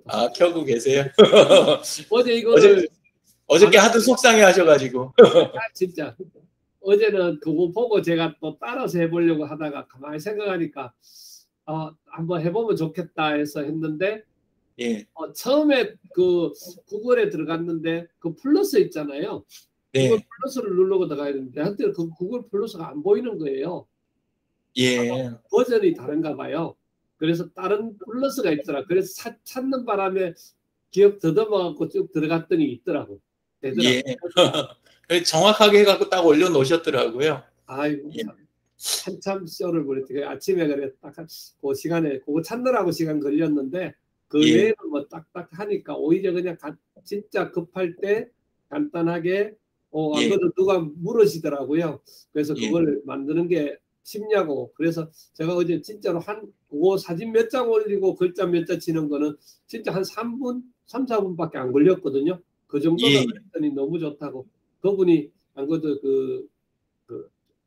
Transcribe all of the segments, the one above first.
아, 켜고 계세요? 어제 이거를 어저께 하도 속상해 하셔가지고. 진짜 어제는 그거 보고 제가 또 따라서 해보려고 하다가 가만히 생각하니까 한번 해보면 좋겠다 해서 했는데 예. 처음에 그 구글에 들어갔는데 그 플러스 있잖아요. 네. 구글 플러스를 누르고 들어가야 되는데 한때 그 구글 플러스가 안 보이는 거예요. 예. 버전이 다른가 봐요. 그래서 다른 플러스가 있더라. 그래서 찾는 바람에 기억 더듬어갖고 쭉 들어갔더니 있더라고. 되더라고. 예. 정확하게 해갖고 딱 올려놓으셨더라고요. 아이고 참. 한참 쇼를 보냈지. 아침에 그래 딱 그 시간에 그거 찾느라고 시간 걸렸는데 그 외에는 뭐 딱딱 하니까 오히려 그냥 진짜 급할 때 간단하게 안 그래도 누가 물으시더라고요. 그래서 그걸 만드는 게 쉽냐고. 그래서 제가 어제 진짜로 그거 사진 몇 장 올리고 글자 몇 자 치는 거는 진짜 한 3분, 3, 4분밖에 안 걸렸거든요. 그 정도가 했더니 너무 좋다고. 그분이 안 그래도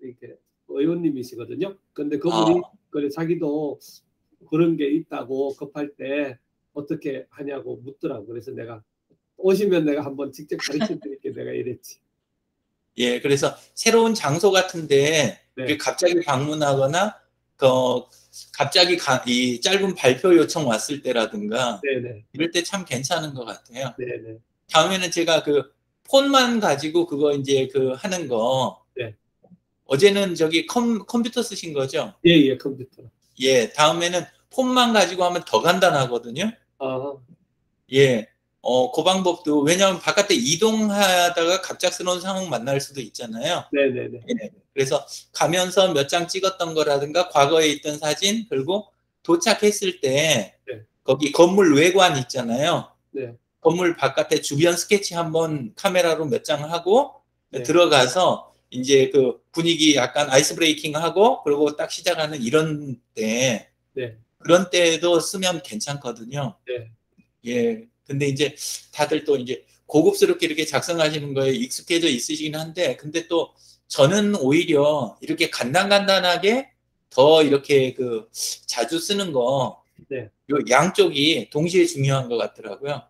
이렇게 의원님이시거든요. 근데 그분이 그래 자기도 그런 게 있다고 급할 때 어떻게 하냐고 묻더라고. 그래서 내가 오시면 내가 한번 직접 가르쳐 드릴게 내가 이랬지. 예, 그래서 새로운 장소 같은데 갑자기 방문하거나 갑자기 이 짧은 발표 요청 왔을 때라든가 이럴 때 참 괜찮은 것 같아요. 네네. 다음에는 제가 그 폰만 가지고 그거 이제 하는 거. 어제는 저기 컴퓨터 쓰신 거죠? 예, 컴퓨터. 예, 다음에는 폰만 가지고 하면 더 간단하거든요. 예, 그 방법도, 왜냐하면 바깥에 이동하다가 갑작스러운 상황 만날 수도 있잖아요. 네네네. 예, 그래서 가면서 몇 장 찍었던 거라든가 과거에 있던 사진, 그리고 도착했을 때 거기 건물 외관 있잖아요. 건물 바깥에 주변 스케치 한번 카메라로 몇 장 하고 들어가서 이제 그 분위기 약간 아이스 브레이킹 하고 그리고 딱 시작하는 이런 때 그런 때도 쓰면 괜찮거든요. 예. 근데 이제 다들 또 이제 고급스럽게 이렇게 작성하시는 거에 익숙해져 있으시긴 한데, 근데 또 저는 오히려 이렇게 간단하게 더 이렇게 자주 쓰는 거, 요 양쪽이 동시에 중요한 것 같더라고요.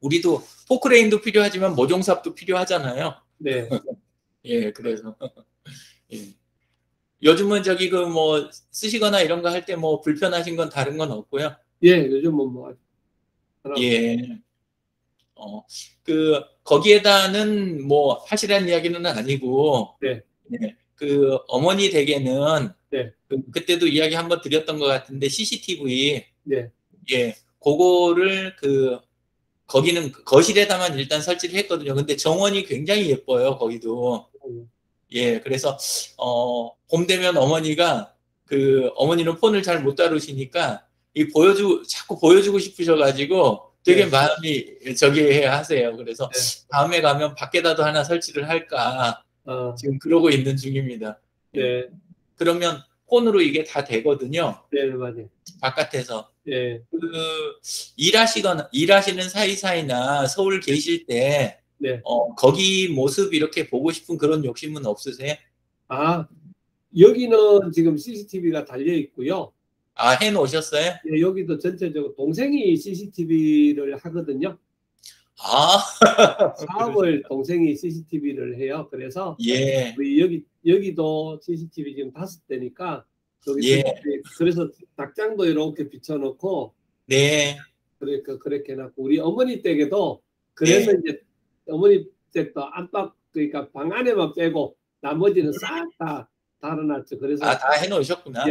우리도 포크레인도 필요하지만 모종삽도 필요하잖아요. 예, 그래서 예. 요즘은 저기 뭐 쓰시거나 이런 거 할 때 뭐 불편하신 건 다른 건 없고요. 예, 요즘은 뭐 예. 거기에다는 뭐 하시라는 이야기는 아니고, 어머니 댁에는 그때도 이야기 한번 드렸던 것 같은데 CCTV, 예, 그거를 거기는 거실에다만 일단 설치를 했거든요. 근데 정원이 굉장히 예뻐요, 거기도. 예, 그래서 봄 되면 어머니가 어머니는 폰을 잘 못 다루시니까 자꾸 보여주고 싶으셔가지고 되게 마음이 저기 하세요. 그래서 다음에 가면 밖에다도 하나 설치를 할까 지금 그러고 있는 중입니다. 그러면 폰으로 이게 다 되거든요. 맞아요. 바깥에서. 일하시는 사이사이나 서울 계실 때 거기 모습 이렇게 보고 싶은 그런 욕심은 없으세요? 여기는 지금 CCTV가 달려 있고요. 해놓으셨어요? 예, 여기도 전체적으로 동생이 CCTV를 하거든요. 사업을 동생이 CCTV를 해요. 그래서 우리 여기도 CCTV 지금 5대니까 그래서 닭장도 이렇게 비춰놓고 그렇게 해놨고 우리 어머니 댁에도 그래서 이제 어머니 댁도 안팎 그러니까 방 안에만 빼고 나머지는 싹 다 달아놨죠. 그래서 다 해놓으셨구나.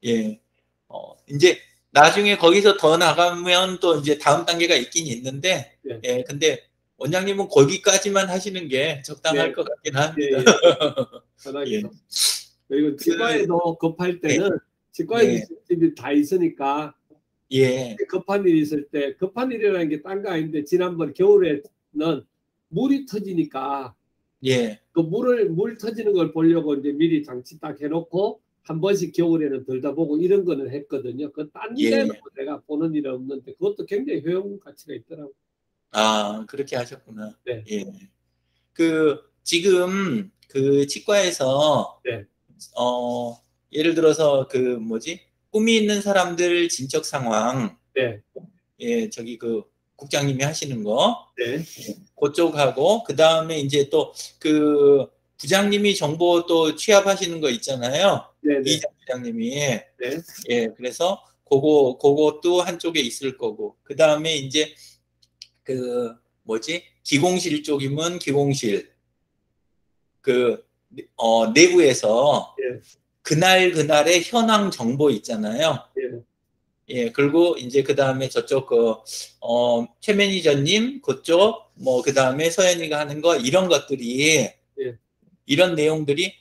예. 이제 나중에 거기서 더 나가면 또 이제 다음 단계가 있긴 있는데, 근데 원장님은 거기까지만 하시는 게 적당할 것 같긴 합니다. 그리고 치과에도 급할 때는 치과에 CCTV 다 있으니까 급한 일이 있을 때 급한 일이라는 게 딴 거 아닌데 지난번 겨울에는 물이 터지니까 그 물 터지는 걸 보려고 이제 미리 장치 딱 해놓고 한 번씩 겨울에는 들다보고 이런 거는 했거든요. 딴 데는 내가 보는 일은 없는데 그것도 굉장히 효용 가치가 있더라고요. 그렇게 하셨구나. 지금 치과에서 예를 들어서 꿈이 있는 사람들 진척 상황 네. 예, 저기 그 국장님이 하시는 거. 네. 그쪽하고 그 다음에 이제 또 그 부장님이 정보 또 취합하시는 거 있잖아요. 네네. 이장 부장님이. 네. 예, 그래서 그것도 한쪽에 있을 거고. 그 다음에 이제 그 뭐지? 기공실 쪽이면 기공실. 그 내부에서 예. 그날의 현황 정보 있잖아요. 예. 예, 그리고 이제 그 다음에 저쪽 최 매니저님 그쪽 그 다음에 서현이가 하는 거 이런 것들이 예. 이런 내용들이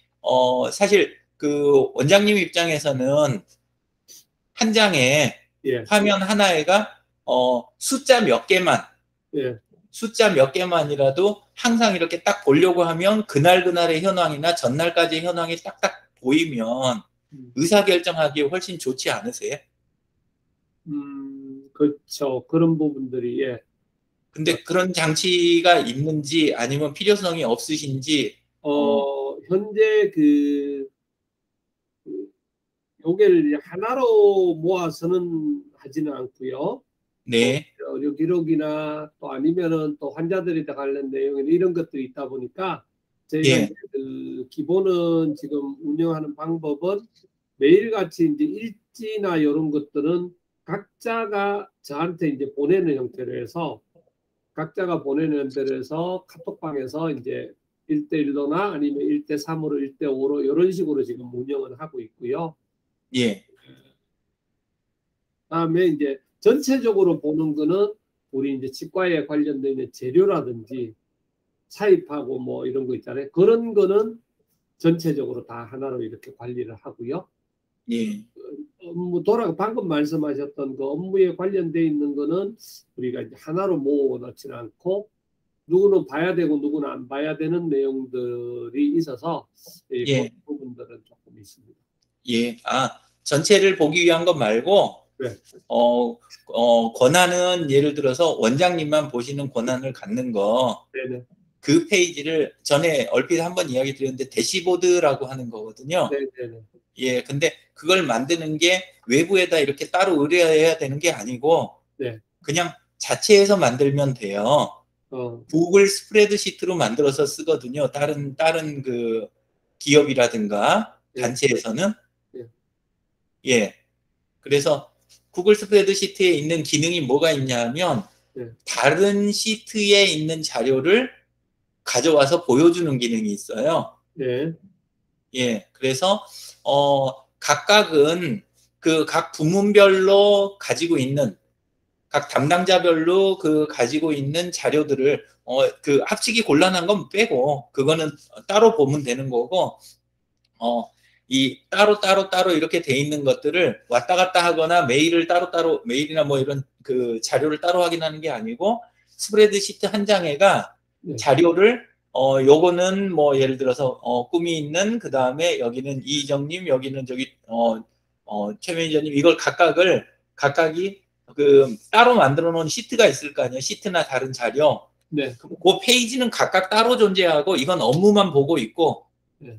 사실 그 원장님 입장에서는 한 장에 예. 화면 하나에가 숫자 몇 개만 예. 숫자 몇 개만이라도 항상 이렇게 딱 보려고 하면 그날의 현황이나 전날까지의 현황이 딱딱 보이면 의사결정하기 훨씬 좋지 않으세요? 그렇죠. 그런 부분들이, 예. 근데 그런 장치가 있는지 아니면 필요성이 없으신지. 현재 요게를 하나로 모아서는 하지는 않고요. 네. 의료 기록이나 또 아니면은 또 환자들이 다 관련 내용이나 이런 것들이 있다 보니까 저희가 예. 이제 그 기본은 지금 운영하는 방법은 매일같이 이제 일지나 이런 것들은 각자가 저한테 이제 보내는 형태로 해서 각자가 보내는 형태로 해서 카톡방에서 이제 1대1로나 아니면 1대3으로 1대5로 이런 식으로 지금 운영을 하고 있고요. 예. 그다음에 이제 전체적으로 보는 거는 우리 이제 치과에 관련된 이제 재료라든지 차입하고 뭐 이런 거 있잖아요. 그런 거는 전체적으로 다 하나로 이렇게 관리를 하고요. 예. 방금 말씀하셨던 그 업무에 관련돼 있는 거는 우리가 이제 하나로 모아 놓지는 않고 누구는 봐야 되고 누구는 안 봐야 되는 내용들이 있어서 예. 그런 부분들은 조금 있습니다. 예. 전체를 보기 위한 것 말고, 네. 권한은 예를 들어서 원장님만 보시는 권한을 갖는 거, 네네. 그 페이지를 전에 얼핏 한번 이야기 드렸는데 대시보드라고 하는 거거든요. 네네네. 예, 근데 그걸 만드는 게 외부에다 이렇게 따로 의뢰해야 되는 게 아니고, 네. 그냥 자체에서 만들면 돼요. 구글 스프레드시트로 만들어서 쓰거든요. 다른 그 기업이라든가 단체에서는. 예. 그래서 구글 스프레드시트에 있는 기능이 뭐가 있냐면 다른 시트에 있는 자료를 가져와서 보여주는 기능이 있어요. 네. 예. 그래서 각각은 그 각 부문별로 가지고 있는 각 담당자별로 그 가지고 있는 자료들을 그 합치기 곤란한 건 빼고 그거는 따로 보면 되는 거고 이 따로 이렇게 돼 있는 것들을 왔다 갔다 하거나 메일을 메일이나 뭐 이런 그 자료를 따로 확인하는 게 아니고 스프레드시트 한 장에가 자료를 요거는 뭐 예를 들어서 꿈이 있는 그 다음에 여기는 이희정님 여기는 저기 최 매니저님 이걸 각각이 그 따로 만들어 놓은 시트가 있을 거 아니에요. 시트나 다른 자료. 네. 그 페이지는 각각 따로 존재하고 이건 업무만 보고 있고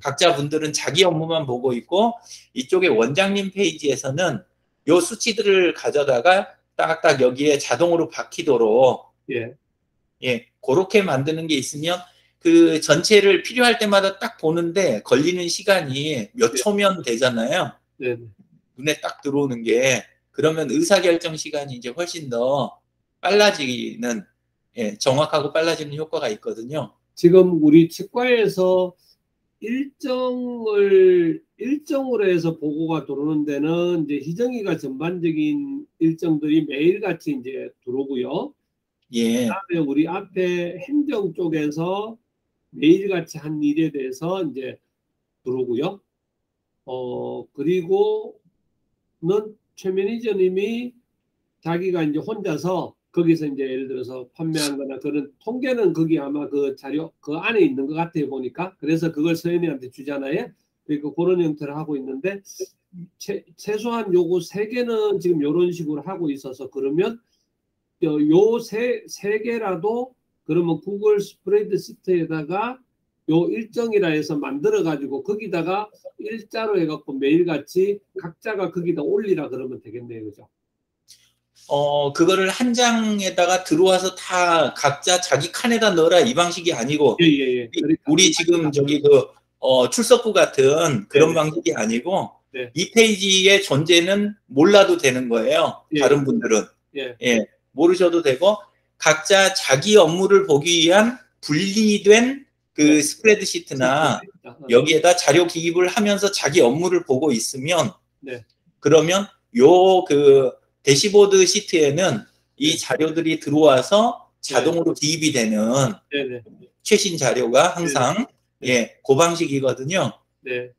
각자 분들은 자기 업무만 보고 있고 이쪽에 원장님 페이지에서는 요 수치들을 가져다가 딱딱 여기에 자동으로 박히도록 예, 그렇게 만드는 게 있으면 그 전체를 필요할 때마다 딱 보는데 걸리는 시간이 몇 초면 되잖아요. 눈에 딱 들어오는 게 그러면 의사결정 시간이 이제 훨씬 더 빨라지는 정확하고 빨라지는 효과가 있거든요. 지금 우리 치과에서 일정으로 해서 보고가 들어오는 데는 이제 희정이가 전반적인 일정들이 매일같이 이제 들어오고요. 예. 그다음에 우리 앞에 행정 쪽에서 매일같이 한 일에 대해서 이제 들어오고요. 그리고는 최 매니저님이 자기가 이제 혼자서 거기서 이제 예를 들어서 판매한 거나 그런 통계는 거기 아마 그 자료 그 안에 있는 것 같아요 보니까. 그래서 그걸 서현이한테 주잖아요. 그리고 그런 형태를 하고 있는데 최소한 요거 3개는 지금 이런 식으로 하고 있어서 그러면 요 세 개라도 그러면 구글 스프레드시트에다가 요 일정이라 해서 만들어 가지고 거기다가 일자로 해갖고 매일같이 각자가 거기다 올리라 그러면 되겠네요, 그죠? 그거를 한 장에다가 들어와서 다 각자 자기 칸에다 넣어라 이 방식이 아니고, 예, 예, 예. 그러니까. 우리 지금 저기 출석부 같은 그런 네네. 방식이 아니고, 네. 이 페이지의 존재는 몰라도 되는 거예요. 예. 다른 분들은. 예. 예, 모르셔도 되고, 각자 자기 업무를 보기 위한 분리된 그 네. 스프레드시트나 여기에다 자료 기입을 하면서 자기 업무를 보고 있으면, 네. 그러면 그 대시보드 시트에는 이 자료들이 들어와서 자동으로 기입이 되는 네네. 최신 자료가 항상 네네. 예, 그 방식이거든요. 네.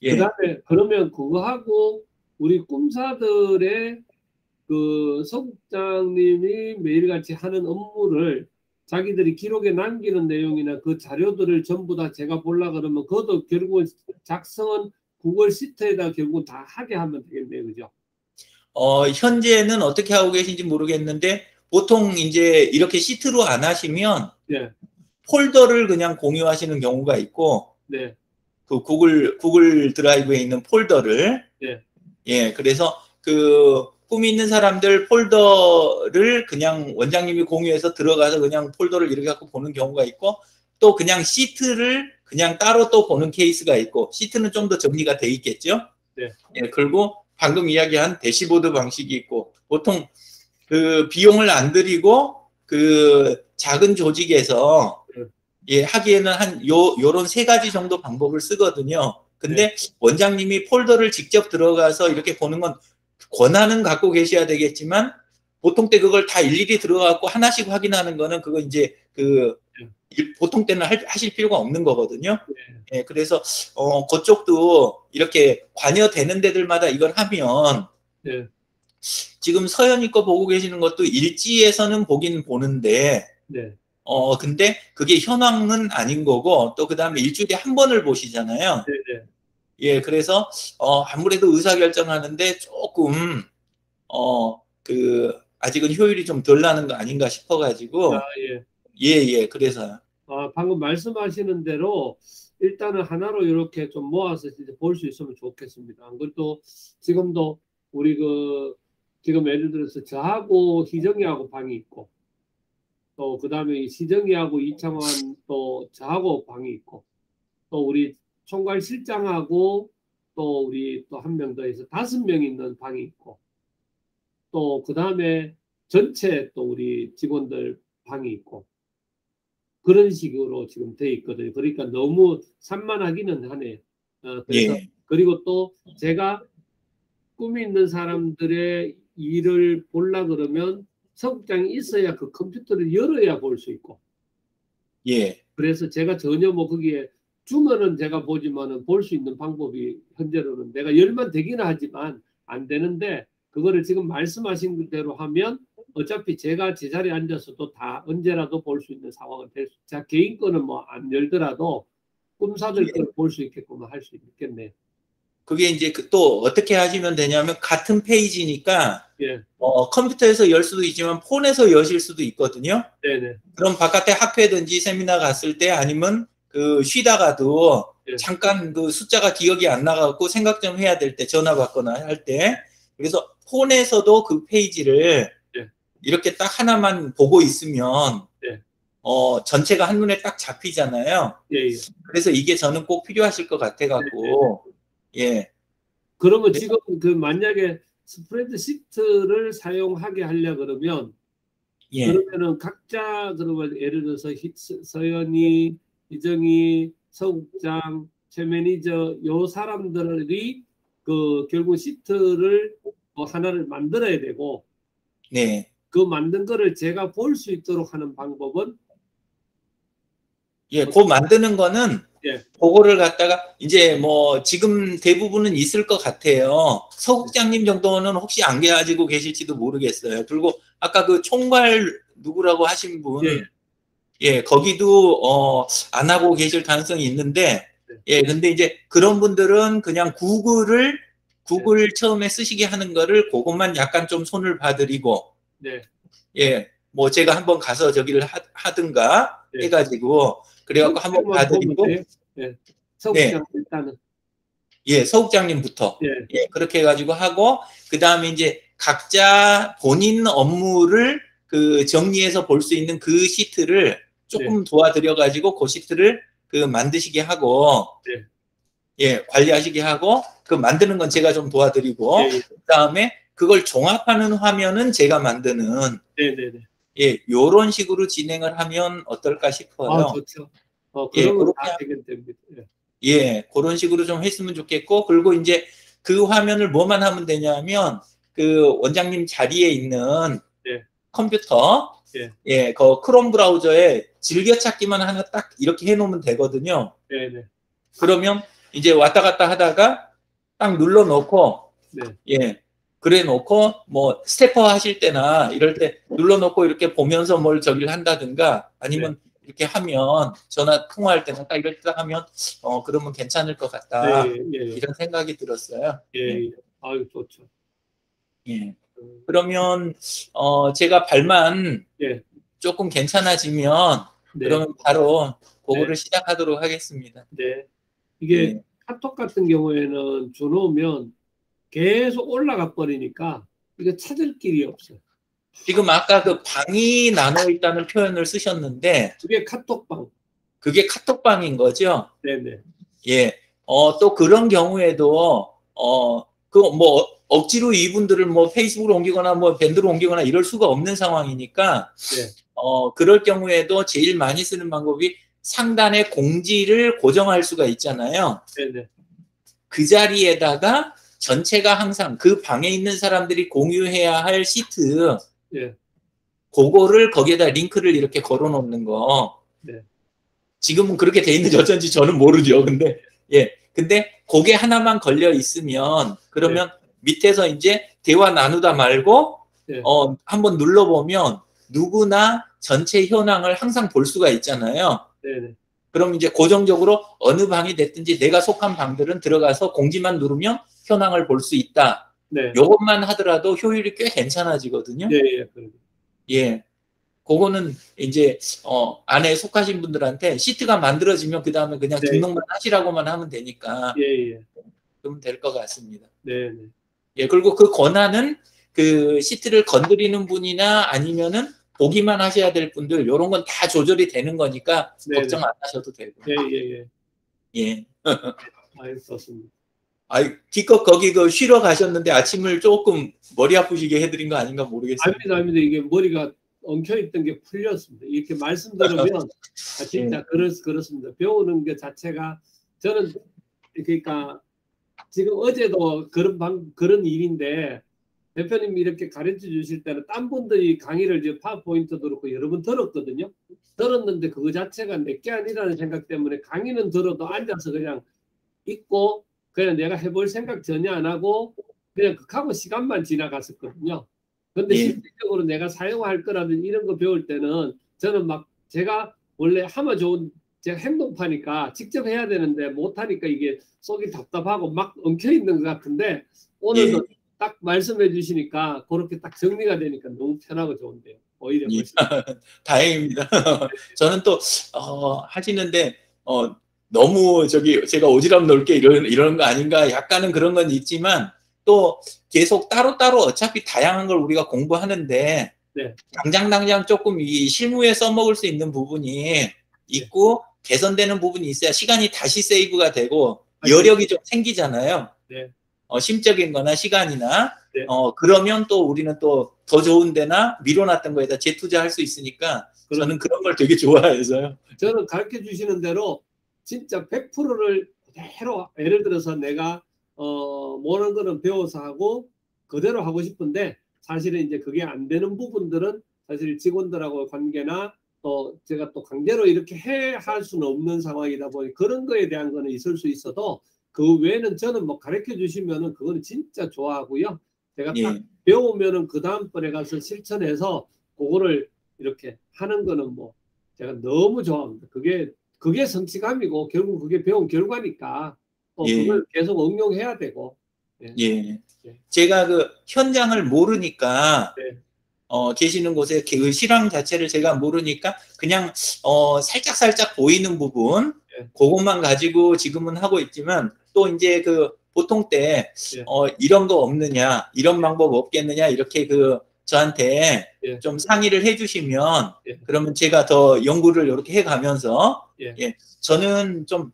예. 그다음에 그러면 그거하고 우리 꿈사들의 그 서국장님이 매일같이 하는 업무를 자기들이 기록에 남기는 내용이나 그 자료들을 전부 다 제가 보려 그러면 그것도 결국은 작성은 구글 시트에다 결국 다 하게 하면 되겠네요, 그죠? 현재는 어떻게 하고 계신지 모르겠는데 보통 이제 이렇게 시트로 안 하시면 네. 폴더를 그냥 공유하시는 경우가 있고, 네. 그 구글 드라이브에 있는 폴더를 네. 예, 그래서 그 꿈이 있는 사람들 폴더를 그냥 원장님이 공유해서 들어가서 그냥 폴더를 이렇게 갖고 보는 경우가 있고, 또 그냥 시트를 그냥 따로 또 보는 케이스가 있고, 시트는 좀 더 정리가 돼 있겠죠. 네. 예, 그리고 방금 이야기한 대시보드 방식이 있고, 보통 그 비용을 안 들이고 그 작은 조직에서 예, 하기에는 요런 3가지 정도 방법을 쓰거든요. 근데 원장님이 폴더를 직접 들어가서 이렇게 보는 건 권한은 갖고 계셔야 되겠지만, 보통 때 그걸 다 일일이 들어가고 하나씩 확인하는 거는 그거 이제 보통 때는 하실 필요가 없는 거거든요. 예, 그래서 그쪽도 이렇게 관여되는 데들마다 이걸 하면, 지금 서현이 거 보고 계시는 것도 일지에서는 보긴 보는데, 근데 그게 현황은 아닌 거고, 또 그 다음에 일주일에 한 번을 보시잖아요. 예, 그래서 아무래도 의사결정하는데 조금 아직은 효율이 좀 덜 나는 거 아닌가 싶어가지고. 예, 그래서요. 방금 말씀하시는 대로 일단은 하나로 이렇게 좀 모아서 볼 수 있으면 좋겠습니다. 그리고 지금도 우리 지금 예를 들어서 저하고 희정이하고 방이 있고, 또 그 다음에 시정이하고 이창환 또 저하고 방이 있고, 또 우리 총괄 실장하고 또 우리 또 한 명 더 해서 5명 있는 방이 있고, 또 그 다음에 전체 또 우리 직원들 방이 있고, 그런 식으로 지금 돼 있거든요. 그러니까 너무 산만하기는 하네요. 그래서 그리고 또 제가 꿈이 있는 사람들의 일을 보려 그러면 서국장이 있어야 그 컴퓨터를 열어야 볼 수 있고. 그래서 제가 전혀 거기에 주면은 제가 보지만은 볼 수 있는 방법이 현재로는 내가 열만 되기는 하지만 안 되는데, 그거를 지금 말씀하신 대로 하면 어차피 제가 제 자리에 앉아서도 다 언제라도 볼 수 있는 상황은 될 수, 자 개인 거는 안 열더라도 꿈사들 걸 볼 수 있게끔 할 수 있겠네요. 그게 이제 또 어떻게 하시면 되냐면, 같은 페이지니까 컴퓨터에서 열 수도 있지만 폰에서 여실 수도 있거든요. 그럼 바깥에 학회든지 세미나 갔을 때, 아니면 쉬다가도 잠깐 그 숫자가 기억이 안 나갖고 생각 좀 해야 될 때, 전화 받거나 할 때, 그래서 폰에서도 그 페이지를 이렇게 딱 하나만 보고 있으면 전체가 한눈에 딱 잡히잖아요. 그래서 이게 저는 꼭 필요하실 것 같아갖고. 그러면 지금 만약에 스프레드시트를 사용하게 하려 그러면 그러면은 각자, 그러면 예를 들어서 서연이, 이정희, 서국장, 최 매니저 요 사람들이 결국 시트를 하나를 만들어야 되고, 그 만든 거를 제가 볼 수 있도록 하는 방법은 그 만드는 거는 그거를 갖다가 이제 지금 대부분은 있을 것 같아요. 서국장님 정도는 혹시 안 가지고 계실지도 모르겠어요. 그리고 아까 그 총괄 누구라고 하신 분, 거기도 안 하고 계실 가능성이 있는데, 근데 이제 그런 분들은 그냥 구글 처음에 쓰시게 하는 거를 그것만 약간 좀 손을 봐드리고, 제가 한번 가서 저기를 하든가 해가지고, 그래갖고 한번 봐드리고, 서국장 일단은 서국장님부터 그렇게 해가지고 하고, 그 다음에 이제 각자 본인 업무를 그 정리해서 볼 수 있는 그 시트를 조금 도와드려 가지고 그 시트를 그 만드시게 하고 예, 관리하시게 하고 그 만드는 건 제가 좀 도와드리고 그다음에 그걸 종합하는 화면은 제가 만드는 예, 요런 식으로 진행을 하면 어떨까 싶어요. 아, 좋죠. 그러면 다 해결됩니다. 예, 그런 식으로 좀 했으면 좋겠고, 그리고 이제 그 화면을 뭐만 하면 되냐면 그 원장님 자리에 있는 컴퓨터 예, 그 크롬 브라우저에 즐겨찾기만 하나 딱 이렇게 해놓으면 되거든요. 그러면 이제 왔다 갔다 하다가 딱 눌러놓고 예, 그래 놓고 뭐 스태퍼 하실 때나 이럴 때 눌러놓고 이렇게 보면서 뭘 저기를 한다든가 아니면 이렇게 하면 전화 통화할 때는 딱 이럴 때 하면 그러면 괜찮을 것 같다 이런 생각이 들었어요. 아유, 좋죠. 예. 그러면 제가 발만 조금 괜찮아지면 그러면 바로 그거를 시작하도록 하겠습니다. 이게 카톡 같은 경우에는 줘놓으면 계속 올라가 버리니까 이거 찾을 길이 없어요. 지금 아까 그 방이 나눠 있다는 표현을 쓰셨는데 그게 카톡방. 그게 카톡방인 거죠? 네네. 예. 또 그런 경우에도 그 뭐 억지로 이분들을 뭐 페이스북으로 옮기거나 뭐 밴드로 옮기거나 이럴 수가 없는 상황이니까 그럴 경우에도 제일 많이 쓰는 방법이 상단에 공지를 고정할 수가 있잖아요. 그 자리에다가 전체가 항상 그 방에 있는 사람들이 공유해야 할 시트 그거를 거기에다 링크를 이렇게 걸어 놓는 거. 지금은 그렇게 돼 있는지 어쩐지 저는 모르죠. 근데 근데 그게 하나만 걸려 있으면 그러면 밑에서 이제 대화 나누다 말고 한번 눌러보면 누구나 전체 현황을 항상 볼 수가 있잖아요. 그럼 이제 고정적으로 어느 방이 됐든지 내가 속한 방들은 들어가서 공지만 누르면 현황을 볼 수 있다. 요것만 하더라도 효율이 꽤 괜찮아지거든요. 예. 그거는 이제 안에 속하신 분들한테 시트가 만들어지면 그 다음에 그냥 등록만 하시라고만 하면 되니까 그러면 될 것 같습니다. 예, 그리고 그 권한은 그 시트를 건드리는 분이나 아니면은 보기만 하셔야 될 분들 이런 건 다 조절이 되는 거니까 걱정 안 하셔도 되고. 예. 아유, 좋습니다. 아이, 기껏 거기 그 쉬러 가셨는데 아침을 조금 머리 아프시게 해드린 거 아닌가 모르겠어요. 아닙니다. 이게 머리가 엉켜있던 게 풀렸습니다. 이렇게 말씀 들으면 진짜 그렇습니다. 배우는 게 자체가 저는 그러니까 지금 어제도 그런 일인데 대표님이 이렇게 가르쳐 주실 때는 딴 분들이 강의를 이제 파워포인트도 그렇고 여러 번 들었거든요. 들었는데 그거 자체가 내게 아니라는 생각 때문에 강의는 들어도 앉아서 그냥 있고 그냥 내가 해볼 생각 전혀 안 하고 그냥 극하고 시간만 지나갔었거든요. 근데 실질적으로 내가 사용할 거라든지 이런 거 배울 때는 저는 막 제가 원래 하면 좋은 제가 행동파니까 직접 해야 되는데 못하니까 이게 속이 답답하고 막 엉켜있는 것 같은데 오늘도 딱 말씀해 주시니까 그렇게 딱 정리가 되니까 너무 편하고 좋은데요. 오히려 다행입니다. 저는 또 하시는데 너무 저기 제가 오지랖 넓게 이러는 거 아닌가 약간은 그런 건 있지만 또 계속 따로따로 어차피 다양한 걸 우리가 공부하는데 당장 조금 이 실무에 써먹을 수 있는 부분이 있고 개선되는 부분이 있어야 시간이 다시 세이브가 되고 여력이 좀 생기잖아요. 심적인 거나 시간이나 그러면 또 우리는 또 더 좋은 데나 미뤄놨던 거에다 재투자할 수 있으니까 저는 그런 걸 되게 좋아해서요. 저는 가르쳐 주시는 대로 진짜 100%를 그대로 예를 들어서 내가 모르는 거는 배워서 하고 그대로 하고 싶은데 사실은 이제 그게 안 되는 부분들은 사실 직원들하고 관계나 또 제가 또 강제로 이렇게 할 수는 없는 상황이다 보니 그런 거에 대한 거는 있을 수 있어도 그 외에는 저는 뭐 가르쳐 주시면은 그거는 진짜 좋아하고요. 제가 딱 배우면은 그 다음번에 가서 실천해서 그거를 이렇게 하는 거는 뭐 제가 너무 좋아합니다. 그게 성취감이고 결국 그게 배운 결과니까 그걸 계속 응용해야 되고. 제가 그 현장을 모르니까 계시는 곳에 그 실황 자체를 제가 모르니까 그냥 살짝 보이는 부분 그것만 가지고 지금은 하고 있지만 또 이제 그 보통 때 예. 이런 거 없느냐, 이런 방법 없겠느냐 이렇게 저한테 예. 좀 상의를 해주시면 예. 그러면 제가 더 연구를 이렇게 해가면서 예. 예, 저는 좀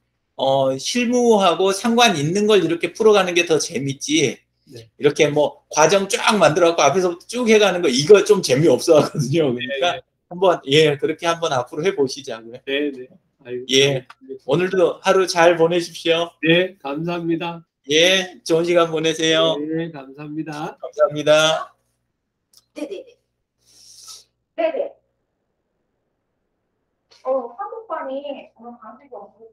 실무하고 상관 있는 걸 이렇게 풀어가는 게 더 재밌지. 네. 이렇게 뭐 과정 쫙 만들어갖고 앞에서부터 쭉 해가는 거 이거 좀 재미없어 하거든요. 그러니까 한번 그렇게 한번 앞으로 해보시자고요. 네네. 예, 오늘도 하루 잘 보내십시오. 네, 감사합니다. 예, 좋은 시간 보내세요. 네, 감사합니다. 감사합니다. 네네네. 네네. 한국관이 오늘 방식이 없어서